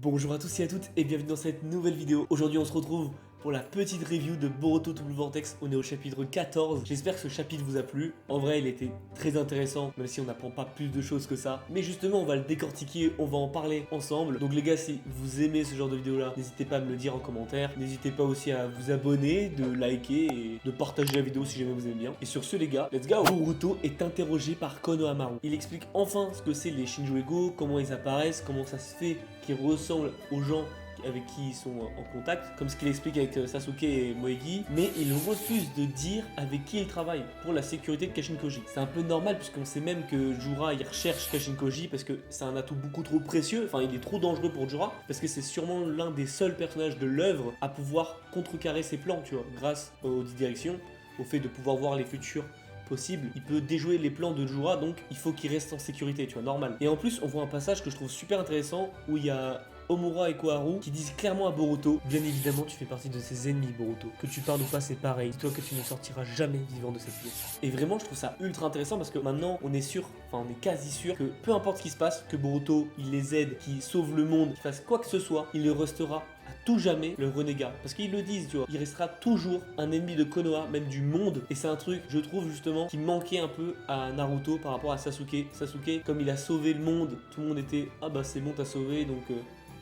Bonjour à tous et à toutes et bienvenue dans cette nouvelle vidéo. Aujourd'hui on se retrouve pour la petite review de Boruto Double Vortex. On est au chapitre 14. J'espère que ce chapitre vous a plu. En vrai il était très intéressant, même si on n'apprend pas plus de choses que ça. Mais justement on va le décortiquer, on va en parler ensemble. Donc les gars, si vous aimez ce genre de vidéo là, n'hésitez pas à me le dire en commentaire. N'hésitez pas aussi à vous abonner, de liker et de partager la vidéo si jamais vous aimez bien. Et sur ce les gars, let's go. Boruto est interrogé par Konohamaru. Il explique enfin ce que c'est les Shinjuego, comment ils apparaissent, comment ça se fait qu'ils ressemblent aux gens avec qui ils sont en contact, comme ce qu'il explique avec Sasuke et Moegi, mais il refuse de dire avec qui il travaille pour la sécurité de Kashin-Koji. C'est un peu normal puisqu'on sait même que Jura il recherche Kashin-Koji parce que c'est un atout beaucoup trop précieux, enfin il est trop dangereux pour Jura, parce que c'est sûrement l'un des seuls personnages de l'œuvre à pouvoir contrecarrer ses plans, tu vois, grâce aux 10 directions, au fait de pouvoir voir les futurs possible, il peut déjouer les plans de Jura, donc il faut qu'il reste en sécurité, tu vois, normal. Et en plus, on voit un passage que je trouve super intéressant où il y a Omura et Koharu qui disent clairement à Boruto: bien évidemment tu fais partie de ses ennemis Boruto, que tu parles ou pas c'est pareil, dis-toi que tu ne sortiras jamais vivant de cette pièce. Et vraiment je trouve ça ultra intéressant parce que maintenant on est sûr, enfin on est quasi sûr que peu importe ce qui se passe, que Boruto il les aide, qu'il sauve le monde, qu'il fasse quoi que ce soit, il le restera à tout jamais le renégat. Parce qu'ils le disent, tu vois, il restera toujours un ennemi de Konoha, même du monde. Et c'est un truc, je trouve justement, qui manquait un peu à Naruto par rapport à Sasuke. Sasuke, comme il a sauvé le monde, tout le monde était ah bah c'est bon t'as sauvé donc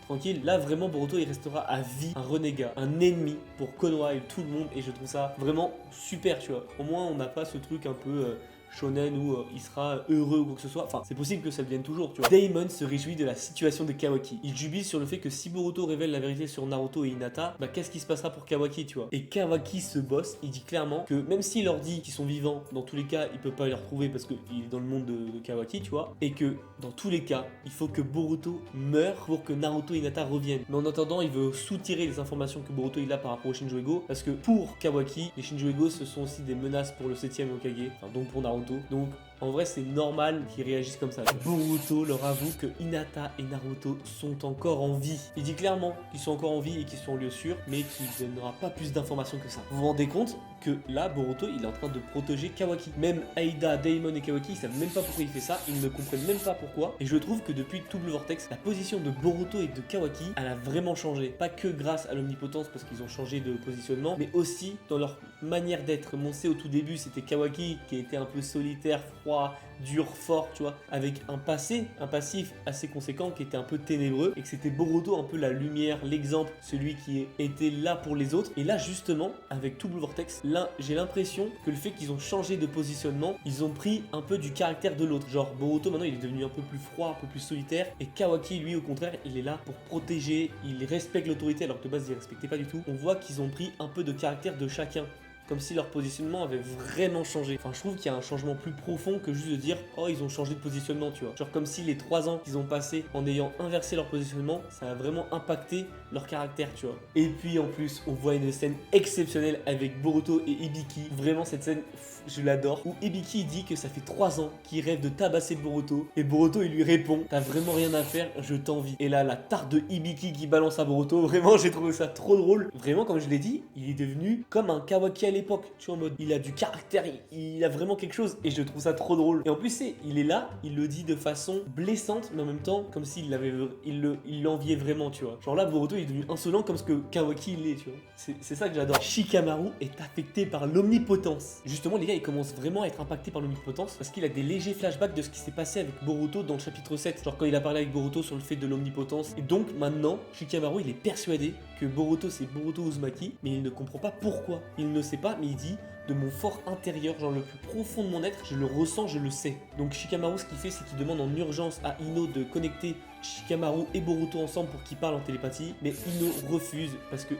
tranquille. Là vraiment Boruto il restera à vie un renégat, un ennemi pour Konoha et tout le monde. Et je trouve ça vraiment super, tu vois. Au moins on n'a pas ce truc un peu shonen où il sera heureux ou quoi que ce soit. Enfin, c'est possible que ça devienne toujours, tu vois. Daemon se réjouit de la situation de Kawaki. Il jubile sur le fait que si Boruto révèle la vérité sur Naruto et Hinata, bah qu'est-ce qui se passera pour Kawaki, tu vois. Et Kawaki se bosse, il dit clairement que même s'il leur dit qu'ils sont vivants, dans tous les cas, il peut pas les retrouver parce qu'il est dans le monde de Kawaki, tu vois. Et que dans tous les cas, il faut que Boruto meure pour que Naruto et Hinata reviennent. Mais en attendant, il veut soutirer les informations que Boruto il a par rapport aux Shinjuego, parce que pour Kawaki, les Shinjuego ce sont aussi des menaces pour le 7ème Hokage, enfin donc pour Naruto. Donc en vrai c'est normal qu'ils réagissent comme ça. Boruto leur avoue que Hinata et Naruto sont encore en vie. Il dit clairement qu'ils sont encore en vie et qu'ils sont en lieu sûr, mais qu'il ne donnera pas plus d'informations que ça. Vous vous rendez compte que là Boruto il est en train de protéger Kawaki. Même Aida, Daemon et Kawaki ils savent même pas pourquoi il fait ça, ils ne comprennent même pas pourquoi. Et je trouve que depuis Double Vortex, la position de Boruto et de Kawaki elle a vraiment changé. Pas que grâce à l'omnipotence parce qu'ils ont changé de positionnement, mais aussi dans leur manière d'être. On sait au tout début c'était Kawaki qui était un peu solitaire, froid, dur, fort, tu vois, avec un passé, un passif assez conséquent qui était un peu ténébreux, et que c'était Boruto un peu la lumière, l'exemple, celui qui était là pour les autres. Et là justement avec Double Vortex, là j'ai l'impression que le fait qu'ils ont changé de positionnement, ils ont pris un peu du caractère de l'autre. Genre Boruto maintenant il est devenu un peu plus froid, un peu plus solitaire, et Kawaki lui au contraire il est là pour protéger, il respecte l'autorité alors que de base il respectait pas du tout. On voit qu'ils ont pris un peu de caractère de chacun, comme si leur positionnement avait vraiment changé. Enfin, je trouve qu'il y a un changement plus profond que juste de dire oh ils ont changé de positionnement, tu vois. Genre comme si les 3 ans qu'ils ont passé en ayant inversé leur positionnement, ça a vraiment impacté leur caractère, tu vois. Et puis en plus, on voit une scène exceptionnelle avec Boruto et Hibiki. Vraiment cette scène, je l'adore. Où Hibiki dit que ça fait 3 ans qu'il rêve de tabasser Boruto. Et Boruto il lui répond t'as vraiment rien à faire, je t'envie. Et là la tarte de Hibiki qui balance à Boruto, vraiment j'ai trouvé ça trop drôle. Vraiment comme je l'ai dit, il est devenu comme un Kawaki à l'époque, tu vois, en mode il a du caractère, il a vraiment quelque chose et je trouve ça trop drôle. Et en plus il est là, il le dit de façon blessante mais en même temps comme s'il l'avait, il l'enviait vraiment, tu vois. Genre là Boruto il est devenu insolent comme ce que Kawaki il est, tu vois. C'est ça que j'adore. Shikamaru est affecté par l'omnipotence. Justement les gars il commence vraiment à être impacté par l'omnipotence parce qu'il a des légers flashbacks de ce qui s'est passé avec Boruto dans le chapitre 7. Genre quand il a parlé avec Boruto sur le fait de l'omnipotence. Et donc maintenant Shikamaru il est persuadé que Boruto c'est Boruto Uzumaki, mais il ne comprend pas pourquoi. Il ne sait pas, mais il dit de mon fort intérieur, genre le plus profond de mon être, je le ressens, je le sais. Donc Shikamaru ce qu'il fait c'est qu'il demande en urgence à Ino de connecter Shikamaru et Boruto ensemble pour qu'ils parlent en télépathie, mais Ino refuse parce que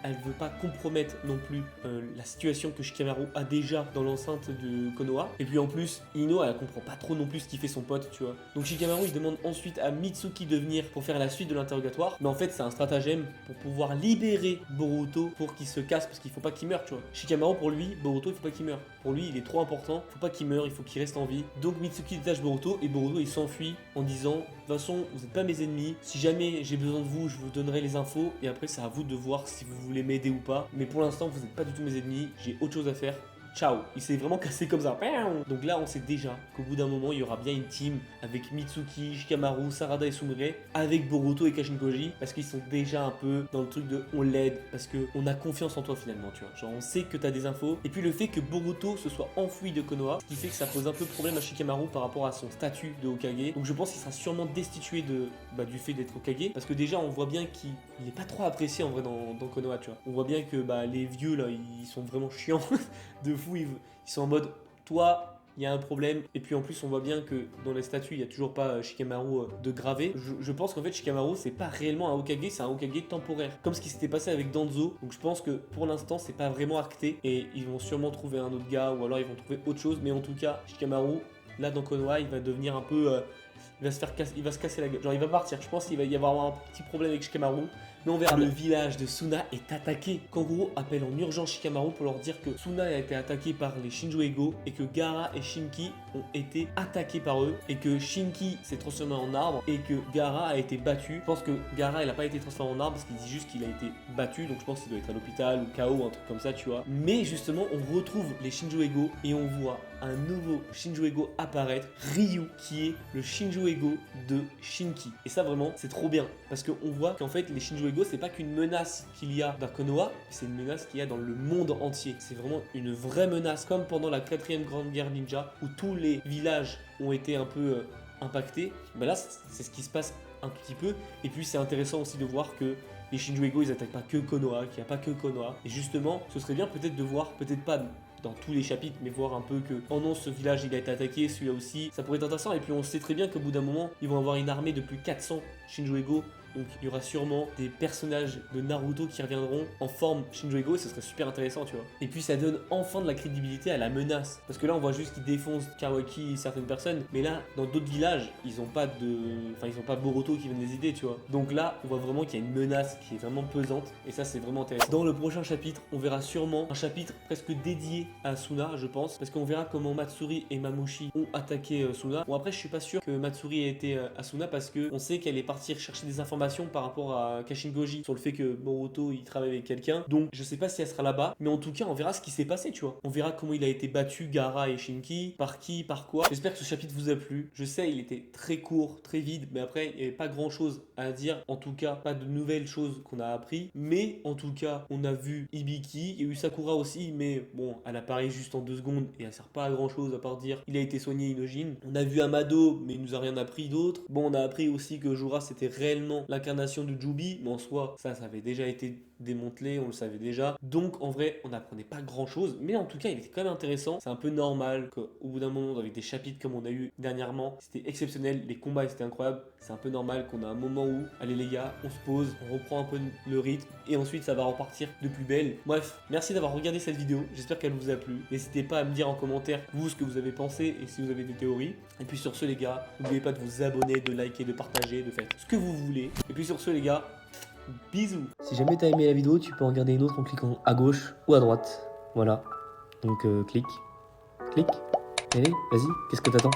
elle veut pas compromettre non plus la situation que Shikamaru a déjà dans l'enceinte de Konoha. Et puis en plus, Ino elle comprend pas trop non plus ce qu'il fait son pote, tu vois. Donc Shikamaru il demande ensuite à Mitsuki de venir pour faire la suite de l'interrogatoire. Mais en fait c'est un stratagème pour pouvoir libérer Boruto pour qu'il se casse parce qu'il faut pas qu'il meure, tu vois. Shikamaru pour lui, Boruto il faut pas qu'il meure. Pour lui il est trop important, faut pas qu'il meure, il faut qu'il reste en vie. Donc Mitsuki détache Boruto et Boruto il s'enfuit en disant de toute façon vous n'êtes pas mes ennemis, si jamais j'ai besoin de vous je vous donnerai les infos et après c'est à vous de voir si vous voulez m'aider ou pas. Mais pour l'instant vous n'êtes pas du tout mes ennemis, j'ai autre chose à faire. ciao, il s'est vraiment cassé comme ça. Donc là, on sait déjà qu'au bout d'un moment, il y aura bien une team avec Mitsuki, Shikamaru, Sarada et Sumire, avec Boruto et Kashin Koji, parce qu'ils sont déjà un peu dans le truc de on l'aide, parce qu'on a confiance en toi finalement, tu vois. Genre, on sait que tu as des infos. Et puis le fait que Boruto se soit enfoui de Konoha, ce qui fait que ça pose un peu problème à Shikamaru par rapport à son statut de Hokage. Donc je pense qu'il sera sûrement destitué du fait d'être Hokage, parce que déjà, on voit bien qu'il n'est pas trop apprécié en vrai dans Konoha, tu vois. On voit bien que les vieux là, ils sont vraiment chiants de fou, ils sont en mode toi, il y a un problème. Et puis en plus, on voit bien que dans les statuts, il n'y a toujours pas Shikamaru de gravé. Je pense qu'en fait, Shikamaru, c'est pas réellement un Hokage, c'est un Hokage temporaire. Comme ce qui s'était passé avec Danzo. Donc je pense que pour l'instant, c'est pas vraiment acté. Et ils vont sûrement trouver un autre gars, ou alors ils vont trouver autre chose. Mais en tout cas, Shikamaru, là dans Konoha, il va devenir un peu. Il va se casser la gueule. Genre, il va partir. Je pense qu'il va y avoir un petit problème avec Shikamaru. Mais on verra. Le village de Suna est attaqué. Kanguro appelle en urgence Shikamaru pour leur dire que Suna a été attaqué par les Shinjo Ego et que Gaara et Shinki ont été attaqués par eux et que Shinki s'est transformé en arbre et que Gaara a été battu. Je pense que Gaara, il n'a pas été transformé en arbre parce qu'il dit juste qu'il a été battu. Donc je pense qu'il doit être à l'hôpital ou KO, un truc comme ça, tu vois. Mais justement, on retrouve les Shinjo Ego et on voit un nouveau Shinjo Ego apparaître, Ryu, qui est le Shinjo Ego de Shinki. Et ça vraiment, c'est trop bien parce qu'on voit qu'en fait, les Shinjo Ego, c'est pas qu'une menace qu'il y a dans Konoha, c'est une menace qu'il y a dans le monde entier. C'est vraiment une vraie menace, comme pendant la 4e grande guerre ninja, où tous les villages ont été un peu impactés. Là, c'est ce qui se passe un petit peu. Et puis, c'est intéressant aussi de voir que les Shinjo Ego, ils attaquent pas que Konoha, qu'il n'y a pas que Konoha. Et justement, ce serait bien peut-être de voir, peut-être pas dans tous les chapitres, mais voir un peu que, oh non, ce village il a été attaqué, celui-là aussi, ça pourrait être intéressant. Et puis on sait très bien qu'au bout d'un moment, ils vont avoir une armée de plus de 400 Shinjo Ego. Donc il y aura sûrement des personnages de Naruto qui reviendront en forme Shinjo Ego et ce serait super intéressant, tu vois. Et puis ça donne enfin de la crédibilité à la menace. Parce que là on voit juste qu'ils défoncent Kawaki et certaines personnes, mais là dans d'autres villages, ils ont pas Boruto qui viennent les aider, tu vois. Donc là on voit vraiment qu'il y a une menace qui est vraiment pesante et ça c'est vraiment intéressant. Dans le prochain chapitre, on verra sûrement un chapitre presque dédié à Suna, je pense, parce qu'on verra comment Matsuri et Mamushi ont attaqué Suna. Bon après je suis pas sûr que Matsuri ait été à Suna parce que on sait qu'elle est partie chercher des informations par rapport à Kashin Koji sur le fait que Boruto il travaille avec quelqu'un. Donc je sais pas si elle sera là-bas, mais en tout cas on verra ce qui s'est passé, tu vois. On verra comment il a été battu, Gaara et Shinki, par qui, par quoi. J'espère que ce chapitre vous a plu. Je sais il était très court, très vide, mais après il n'y avait pas grand-chose à dire. En tout cas, pas de nouvelles choses qu'on a appris. Mais en tout cas, on a vu Hibiki, il y a eu Sakura aussi, mais bon, elle apparaît juste en 2 secondes et elle sert pas à grand-chose à part dire il a été soigné Inojin. On a vu Amado, mais il nous a rien appris d'autre. Bon, on a appris aussi que Jura c'était réellement l'incarnation de Jubi, mais en soi, ça avait déjà été démantelé, on le savait déjà. Donc en vrai, on n'apprenait pas grand chose, mais en tout cas, il était quand même intéressant. C'est un peu normal qu'au bout d'un moment, avec des chapitres comme on a eu dernièrement, c'était exceptionnel, les combats étaient incroyables. C'est un peu normal qu'on a un moment où, allez les gars, on se pose, on reprend un peu le rythme, et ensuite ça va repartir de plus belle. Bref, merci d'avoir regardé cette vidéo, j'espère qu'elle vous a plu. N'hésitez pas à me dire en commentaire, vous, ce que vous avez pensé, et si vous avez des théories. Et puis sur ce les gars, n'oubliez pas de vous abonner, de liker, de partager, de faire ce que vous voulez. Et puis sur ce les gars, bisous. Si jamais t'as aimé la vidéo, tu peux en regarder une autre en cliquant à gauche ou à droite. Voilà. Donc clique. Allez, vas-y, qu'est-ce que t'attends?